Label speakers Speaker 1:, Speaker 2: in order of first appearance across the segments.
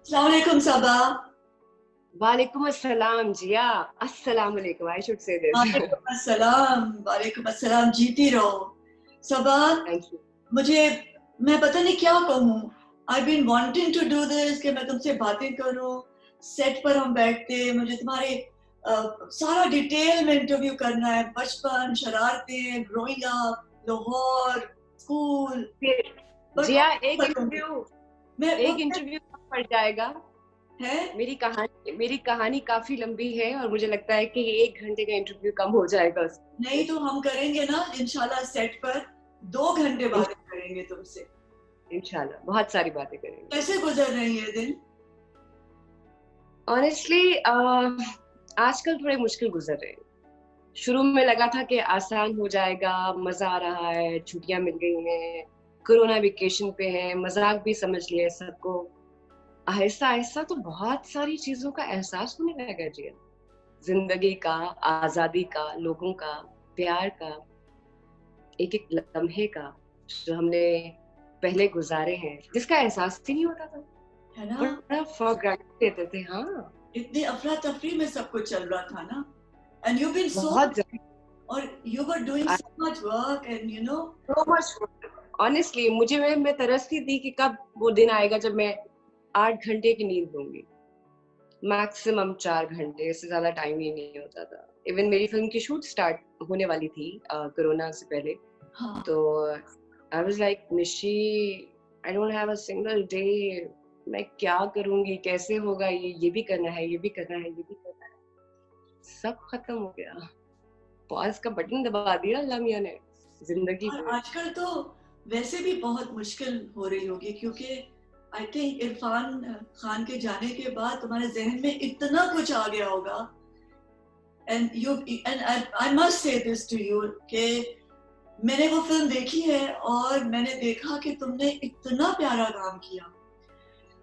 Speaker 1: Assalamualaikum Sabah.
Speaker 2: Walaikum assalam, Jia. Assalamu alaikum. I should say this.
Speaker 1: वालेकुम अस्सलाम, वालेकुम अस्सलाम, जीती रहो। सबा,
Speaker 2: Thank you.
Speaker 1: मैं पता नहीं क्या कहूँ। I've been wanting to do this कि मैं तुमसे बातें करूँ। सेट पर हम बैठते, मुझे तुम्हारे सारा डिटेल में इंटरव्यू करना है। बचपन, शरारतें, ग्रोइंग अप, लाहौर, स्कूल।
Speaker 2: जिया, एक इंटरव्यू पड़ जाएगा
Speaker 1: है?
Speaker 2: मेरी कहानी काफी लंबी है और मुझे लगता है कि 1 घंटे का इंटरव्यू कम हो जाएगा।
Speaker 1: नहीं तो हम करेंगे ना इंशाल्लाह सेट पर 2 घंटे बातें करेंगे तुमसे।
Speaker 2: इंशाल्लाह बहुत सारी बातें करेंगे।
Speaker 1: कैसे गुजर रही है दिन?
Speaker 2: ऑनेस्टली आजकल थोड़े मुश्किल गुजर रहे हैं। शुरू में लगा था कि आसान हो जाएगा, मजा आ रहा है, छुट्टियां मिल गई हैं, कोरोना वेकेशन पे है, मजाक भी समझ लिए सबको। आहिस्ता आहिस्ता तो बहुत सारी चीजों का एहसास होने लगा जी, जिंदगी का, आजादी का, लोगों का, प्यार का, एक एक लम्हे का जो हमने पहले गुजारे हैं, जिसका एहसास ही नहीं होता था,
Speaker 1: है ना?
Speaker 2: बड़ा फॉर ग्रांटेड लेते थे। हाँ,
Speaker 1: इतनी अफरा तफरी में सब कुछ चल रहा था ना। And you've been so, और you were doing so much work and you know
Speaker 2: so much work. Honestly, मैं तरसती थी कि कब वो दिन आएगा जब मैं 8 घंटे की नींद लूंगी, मैक्सिमम 4 घंटे, इससे ज्यादा टाइम ही नहीं होता था। इवन मेरी फिल्म की शूट स्टार्ट होने वाली थी कोरोना से पहले।
Speaker 1: हाँ।
Speaker 2: तो I was like, Nishi, I don't have a single day, मैं क्या करूंगी, कैसे होगा, ये भी करना है, ये भी करना है, ये भी करना है। सब खत्म हो गया, पॉज का बटन दबा दिया अल्लाह मियां ने जिंदगी पे।
Speaker 1: आजकल तो वैसे भी बहुत मुश्किल हो रही होगी क्योंकि आई थिंक इरफान खान के जाने के बाद तुम्हारे जहन में इतना कुछ आ गया होगा। and I must say this to you कि मैंने वो फिल्म देखी है और मैंने देखा कि तुमने इतना प्यारा काम किया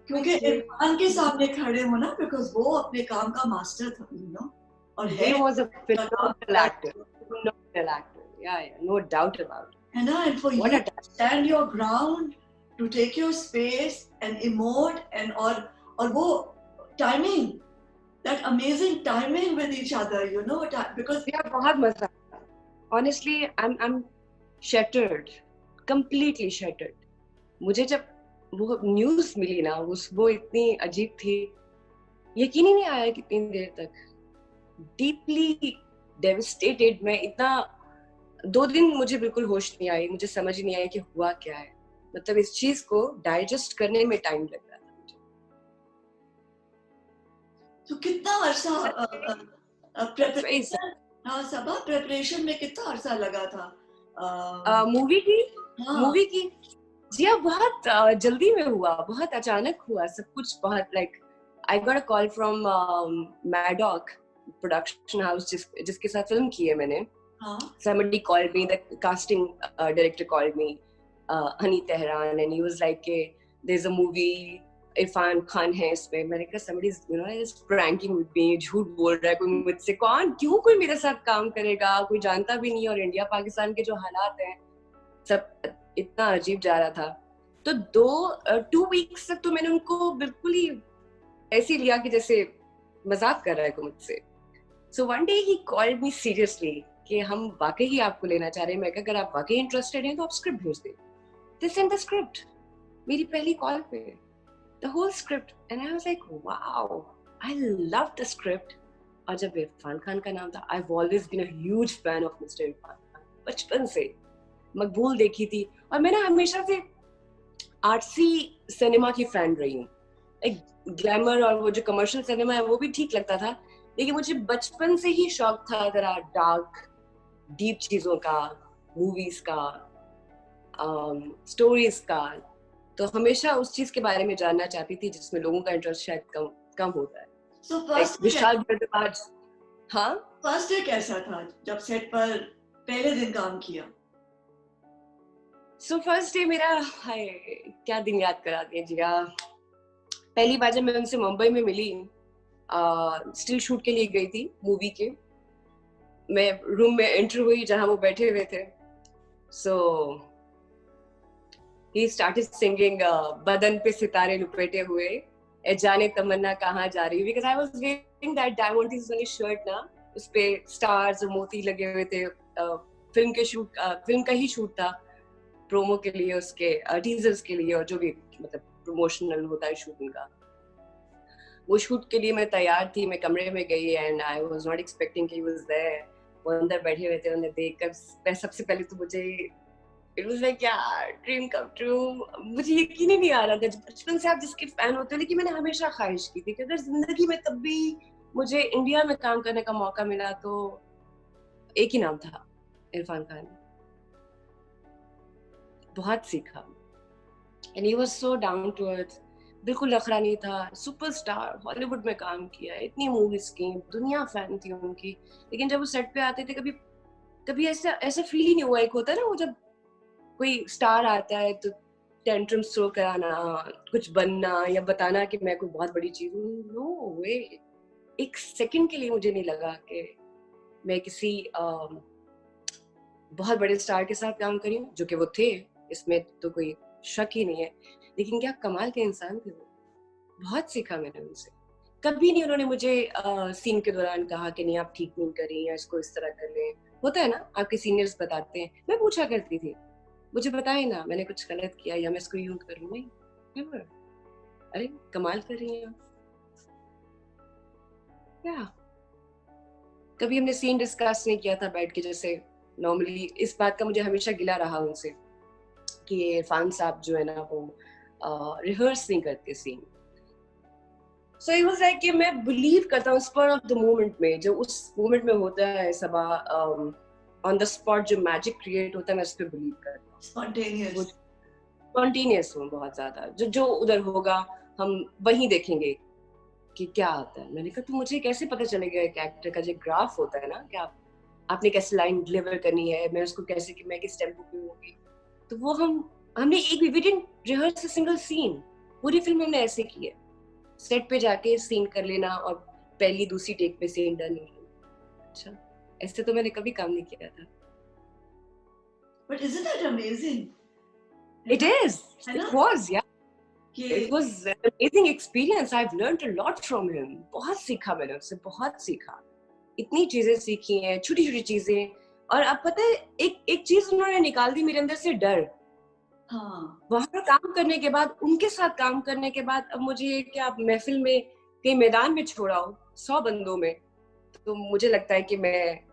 Speaker 1: क्योंकि इरफान के सामने खड़े हो ना, बिकॉज वो अपने काम का मास्टर था, यू नो। और
Speaker 2: he was a phenomenal actor, yeah, no doubt about it.
Speaker 1: And for you to stand your ground, to take your space and emote and और वो timing, that amazing timing with each other, you know, because
Speaker 2: yeah, बहुत मजा। Honestly, I'm shattered, completely shattered. मुझे जब वो news मिली ना, वो इतनी अजीब थी, यकीन ही नहीं आया कितनी देर तक। डीपली डेविस्टेटेड, मैं इतना 2 दिन मुझे बिल्कुल होश नहीं आई, मुझे समझ नहीं आया कि हुआ क्या है। मतलब इस चीज को डाइजेस्ट करने में टाइम लग रहा था मुझे।
Speaker 1: तो कितना अर्सा प्रिपरेशन में कितना अर्सा लगा था
Speaker 2: मूवी की जी? बहुत जल्दी में हुआ, बहुत अचानक हुआ सब कुछ, बहुत like I got a call from Maddock production house जिसके साथ फिल्म की है मैंने। Somebody called me, the casting director called me, Hani Tehran, and he was like, there's a movie, Irfan Khan है इसमें। मैंने कहा somebody is, you know, is pranking with me, झूठ बोल रहा है कोई मुझसे, कौन, क्यों कोई मेरे साथ काम करेगा, कोई जानता भी नहीं। और इंडिया पाकिस्तान के जो हालात हैं सब इतना अजीब जा रहा था। तो 2 वीक्स तक तो मैंने उनको बिल्कुल ही ऐसे लिया कि जैसे मजाक कर रहा है कोई मुझसे। So one day he called me seriously कि हम वाकई ही आपको लेना चाह रहे हैं। मैं कहा अगर आप वाकई इंटरेस्टेड हैं तो आप स्क्रिप्ट भेज दें। They sent the script मेरी पहली कॉल पे, the whole script, and I was like wow, I love the script। और जब इरफान खान का नाम था, I've always been a huge fan of Mr. Irfan Khan, बचपन से। मकबूल देखी थी और मैं ना हमेशा से आर्टसी सिनेमा की फैन रही हूँ। एक ग्लैमर और वो जो कमर्शियल सिनेमा है वो भी ठीक लगता था, लेकिन मुझे बचपन से ही शौक था जरा डार्क डीप चीजों का, मूवीज का, स्टोरीज का। तो हमेशा उस चीज के बारे में जानना चाहती थी जिसमें लोगों का इंटरेस्ट शायद कम होता है। विशाल भारद्वाज। हाँ,
Speaker 1: फर्स्ट डे कैसा था जब सेट पर पहले दिन काम किया?
Speaker 2: फर्स्ट डे मेरा, हाय क्या दिन याद करा दिए जिया। पहली बार जब मैं उनसे मुंबई में मिली, स्टिल शूट के लिए गई थी मूवी के, मैं रूम में एंटर हुई जहां वो बैठे हुए थे। सो ही स्टार्टेड सिंगिंग बदन पे सितारे लुपेटे हुए, जाने तमन्ना कहाँ जा रही है, because I was wearing that Diamond is वाली शर्ट ना, उस पे स्टार्स और मोती लगे हुए थे। फिल्म का ही शूट था, प्रोमो के लिए, उसके टीजर्स के लिए, और जो भी मतलब प्रमोशनल होता है शूटिंग का, वो शूट के लिए मैं तैयार थी। मैं कमरे में गई and I was not expecting कि ही वाज देयर। वो अंदर बैठे हुए थे, उन्हें देखकर मैं सबसे पहले तो मुझे इट वाज लाइक यार ड्रीम कम ट्रू। मुझे यकीन ही नहीं आ रहा था, बचपन से आप जिसके फैन होते हो, लेकिन मैंने हमेशा ख्वाहिश की थी कि अगर जिंदगी में कभी मुझे इंडिया में काम करने का मौका मिला तो एक ही नाम था, इरफान खान। बहुत सीखा and he was so down to earth, बिल्कुल लखड़ा नहीं था, सुपरस्टार, हॉलीवुड में काम किया, इतनी मूवीज की, दुनिया फैन थी उनकी। लेकिन जब वो सेट पे आते थे, कभी कभी ऐसा ऐसा फील ही नहीं हुआ। एक होता है ना, वो जब कोई स्टार आता है तो टेंट्रम्स थ्रो कराना, कुछ बनना या बताना कि मैं कोई बहुत बड़ी चीज हूँ। नो वे, एक सेकंड के लिए मुझे नहीं लगा कि मैं किसी बहुत बड़े स्टार के साथ काम करी हूँ, जो कि वो थे, इसमें तो कोई शक ही नहीं है। लेकिन क्या कमाल के इंसान थे वो, बहुत सीखा मैंने उनसे। कभी नहीं उन्होंने मुझे सीन के दौरान कहा कि नहीं आप ठीक नहीं कर रही, या इसको इस तरह कर लें। होता है ना, आपके सीनियर्स बताते हैं, मैं पूछा करती थी, मुझे बताए ना मैंने कुछ गलत किया या मैं इसको यूं करूं। नहीं, never। अरे कमाल कर रही हैं क्या। कभी हमने सीन डिस्कस नहीं किया था बैठ के, जैसे नॉर्मली। इस बात का मुझे हमेशा गिला रहा उनसे कि इरफान साहब जो है ना, वो रिहर्स नहीं करते scene. So it was like कि मैं बिलीव करता हूँ स्पर ऑफ द मोमेंट में, जो उस मोमेंट में होता है सबा, ऑन द स्पॉट जो मैजिक क्रिएट होता है, मैं उस पर बिलीव करता हूँ। स्पॉन्टेनियस हूँ बहुत ज्यादा। जो उधर होगा हम वहीं देखेंगे कि क्या आता है। मैंने कहा तो मुझे कैसे पता चलेगा एक एक्टर का जो ग्राफ होता है ना, कि आपने कैसे लाइन डिलीवर करनी है, मैं उसको कैसे, कि मैं किस टेम्पो पे होंगी। तो वो हमने एक भी, we didn't rehearse a single scene. पूरी फिल्म हमने ऐसे की है, सेट पे जाके सीन कर लेना और पहली दूसरी टेक पे सीन डन। अच्छा, ऐसे तो मैंने कभी काम नहीं किया था।
Speaker 1: But isn't that amazing?
Speaker 2: It is. It was, yeah. It was an amazing experience. I've learned a lot from him. बहुत सीखा मैंने उससे, बहुत सीखा। इतनी चीजें सीखी हैं, छोटी छोटी चीजें। और अब पता है, एक चीज उन्होंने निकाल दी मेरे अंदर से, डर।
Speaker 1: हाँ।
Speaker 2: वहां काम करने के बाद, उनके साथ काम करने के बाद, अब मुझे क्या महफिल में कहीं मैदान में छोड़ा हो 100 बंदों में, तो मुझे लगता है कि मैं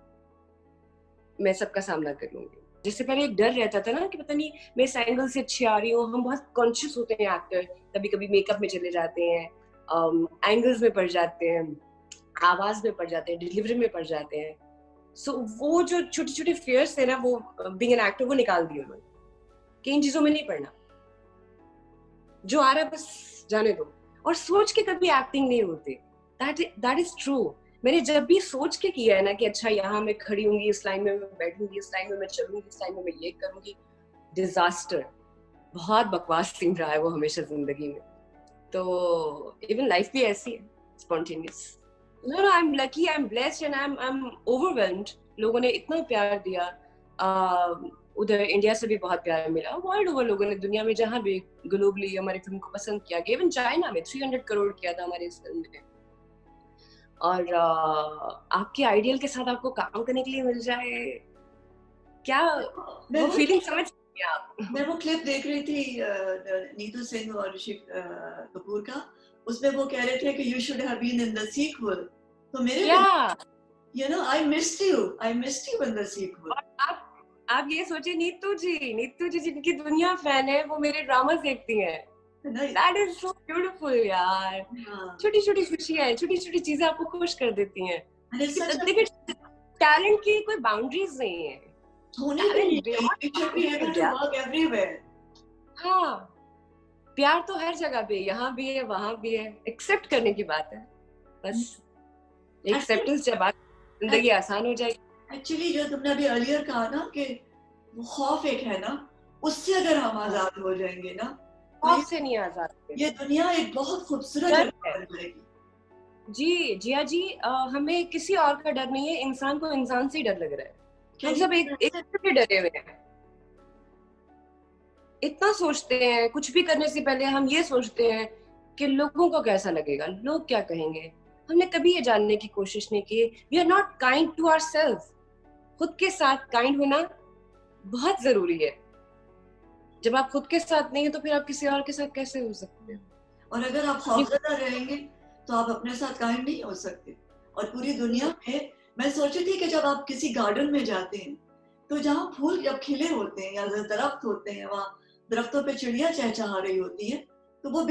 Speaker 2: सबका सामना कर लूंगी। जिससे पहले एक डर रहता था ना कि पता नहीं मैं इस एंगल से अच्छी आ रही हूँ। हम बहुत कॉन्शियस होते हैं एक्टर, कभी कभी मेकअप में चले जाते हैं, एंगल्स में पड़ जाते हैं, आवाज में पड़ जाते हैं, डिलीवरी में पड़ जाते हैं। सो वो जो छोटे छोटे फियर्स थे ना, वो बीइंग एन एक्टर वो निकाल दिए उन्होंने कि इन चीजों में नहीं पड़ना, जो आ रहा है बस जाने दो। और सोच के कभी एक्टिंग नहीं होती, दैट इज ट्रू। मैंने जब भी सोच के किया है ना कि अच्छा यहाँ मैं खड़ी होंगी, इस लाइन में मैं बैठूंगी, इस लाइन में मैं चलूंगी, इस लाइन में मैं ये करूंगी, डिजास्टर। बहुत बकवास सीन रहा है वो हमेशा जिंदगी में। तो इवन लाइफ भी ऐसी है, spontaneous. No, I am lucky, I am blessed and I am overwhelmed. लोगों ने इतना प्यार दिया, उधर इंडिया से भी बहुत प्यार मिला, वर्ल्ड ओवर लोगों ने, दुनिया में जहाँ भी ग्लोबली हमारी फिल्म को पसंद किया। इवन चाइना में 300 करोड़ किया था हमारी इस फिल्म ने। और आपके आइडियल के साथ आपको काम करने के लिए मिल जाए, क्या वो फीलिंग समझ सकती हैं आप।
Speaker 1: मैं वो क्लिप देख रही थी नीतू सिंह और ऋषि कपूर का, उसमें वो कह रहे थे कि you should have been in the sequel. तो मेरे you know I missed you in the sequel.
Speaker 2: आप ये सोचिए, नीतू जी जिनकी दुनिया फैन है, वो मेरे ड्रामा देखती हैं। That is so beautiful यार। छोटी छोटी खुशियां हैं, छोटी छोटी चीजें आपको खुश कर देती हैं। देखिए, टैलेंट की कोई बाउंड्रीज नहीं है। हाँ, प्यार तो हर जगह पे, यहाँ भी है, वहाँ भी है। एक्सेप्ट करने की बात है बस। एक्सेप्टेंस जब बात, जिंदगी आसान हो जाएगी।
Speaker 1: एक्चुअली जो तुमने अभी अर्लियर कहा ना कि वो खौफ एक है ना, उससे अगर हम आजाद हो जाएंगे ना,
Speaker 2: खौफ से नहीं आजाद,
Speaker 1: ये दुनिया एक बहुत खूबसूरत जगह बन जाएगी।
Speaker 2: जी जिया जी, हमें किसी और का डर नहीं है, इंसान को इंसान से ही डर लग रहा है। हम सब एक से डरे हुए हैं। इतना सोचते हैं, कुछ भी करने से पहले हम ये सोचते हैं कि लोगों को कैसा लगेगा, लोग क्या कहेंगे। हमने कभी ये जानने की कोशिश नहीं की we are not kind to ourself. खुद के साथ काइंड होना बहुत जरूरी है। जब आप खुद के साथ नहीं है तो फिर आप किसी और के साथ कैसे हो सकते हैं?
Speaker 1: और अगर आप खौफजदा रहेंगे तो आप अपने साथ काइंड नहीं हो सकते। और पूरी दुनिया में मैं सोची थी कि जब आप किसी गार्डन में जाते हैं तो जहाँ फूल जब खिले होते हैं या दरख्त होते हैं, वहाँ दरख्तों पे चिड़िया चहचहा रही होती है, तो वो